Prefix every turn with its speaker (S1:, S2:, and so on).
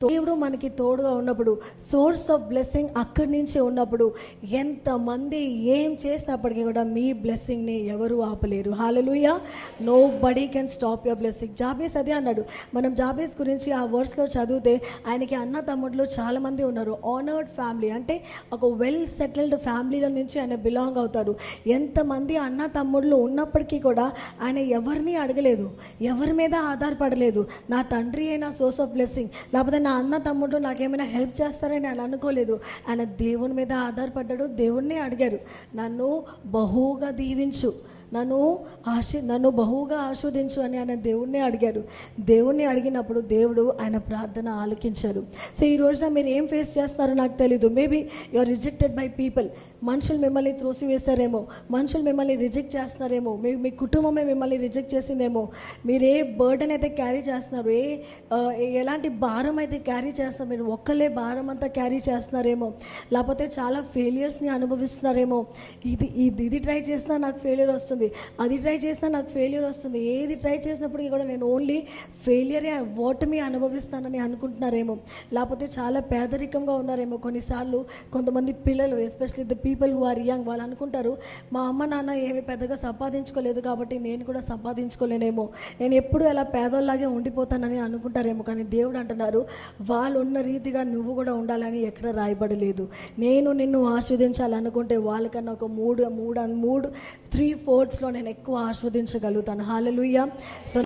S1: దేవుడు మనకి తోడుగా ఉన్నప్పుడు, సోర్స్ ఆఫ్ బ్లెస్సింగ్ అక్కడి నుంచే ఉన్నప్పుడు, ఎంతమంది ఏం చేసినప్పటికీ కూడా మీ బ్లెస్సింగ్ని ఎవరు ఆపలేరు. Hallelujah. Nobody can stop your blessing. Jabez అదే అన్నాడు. మనం జాబేస్ గురించి ఆ వర్స్లో చదివితే ఆయనకి అన్న తమ్ముళ్ళు చాలామంది ఉన్నారు. ఆనర్డ్ ఫ్యామిలీ అంటే ఒక వెల్ సెటిల్డ్ ఫ్యామిలీల నుంచి ఆయన బిలాంగ్ అవుతారు. ఎంతమంది అన్న తమ్ముళ్ళు ఉన్నప్పటికీ కూడా ఆయన ఎవరిని అడగలేదు, ఎవరి మీద ఆధారపడలేదు. నా తండ్రి అయినా సోర్స్ ఆఫ్ బ్లెస్సింగ్, లేకపోతే నా అన్న తమ్ముడు నాకేమైనా హెల్ప్ చేస్తారని ఆయన అనుకోలేదు. ఆయన దేవుని మీద ఆధారపడ్డాడు, దేవుణ్ణి అడిగారు, నన్ను బహుగా దీవించు, నన్ను బహుగా ఆస్వాదించు అని ఆయన దేవుణ్ణి అడిగారు. దేవుణ్ణి అడిగినప్పుడు దేవుడు ఆయన ప్రార్థన ఆలకించారు. సో ఈ రోజున మీరు ఏం ఫేస్ చేస్తారో నాకు తెలీదు. Maybe you are rejected by people. మనుషులు మిమ్మల్ని త్రోసివేశారేమో, మనుషులు మిమ్మల్ని రిజెక్ట్ చేస్తున్నారేమో, మీ కుటుంబమే మిమ్మల్ని రిజెక్ట్ చేసిందేమో. మీరు ఏ బర్డెన్ అయితే క్యారీ చేస్తున్నారు, ఎలాంటి భారం అయితే క్యారీ చేస్తున్నారు, మీరు ఒక్కలే భారం అంతా క్యారీ చేస్తున్నారేమో, లేకపోతే చాలా ఫెయిలియర్స్ని అనుభవిస్తున్నారేమో. ఇది ట్రై చేసినా నాకు ఫెయిలియర్ వస్తుంది, అది ట్రై చేసినా నాకు ఫెయిలియర్ వస్తుంది, ఏది ట్రై చేసినప్పటికీ కూడా నేను ఓన్లీ ఫెయిలియరే, ఓటమి అనుభవిస్తానని అనుకుంటున్నారేమో. లేకపోతే చాలా పేదరికంగా ఉన్నారేమో. కొన్నిసార్లు కొంతమంది పిల్లలు, especially the people who are young, వాళ్ళు అనుకుంటారు, మా అమ్మ నాన్న ఏమి పెద్దగా సంపాదించుకోలేదు కాబట్టి నేను కూడా సంపాదించుకోలేనేమో, నేను ఎప్పుడు ఎలా పేదోళ్ళలాగే ఉండిపోతానని అనుకుంటారేమో. కానీ దేవుడు అంటున్నారు, వాళ్ళు ఉన్న రీతిగా నువ్వు కూడా ఉండాలని ఎక్కడ రాయబడలేదు. నేను నిన్ను ఆస్వాదించాలనుకుంటే వాళ్ళకన్నా ఒక 3/4 నేను ఎక్కువ ఆస్వాదించగలుగుతాను. హల్లెలూయా. సో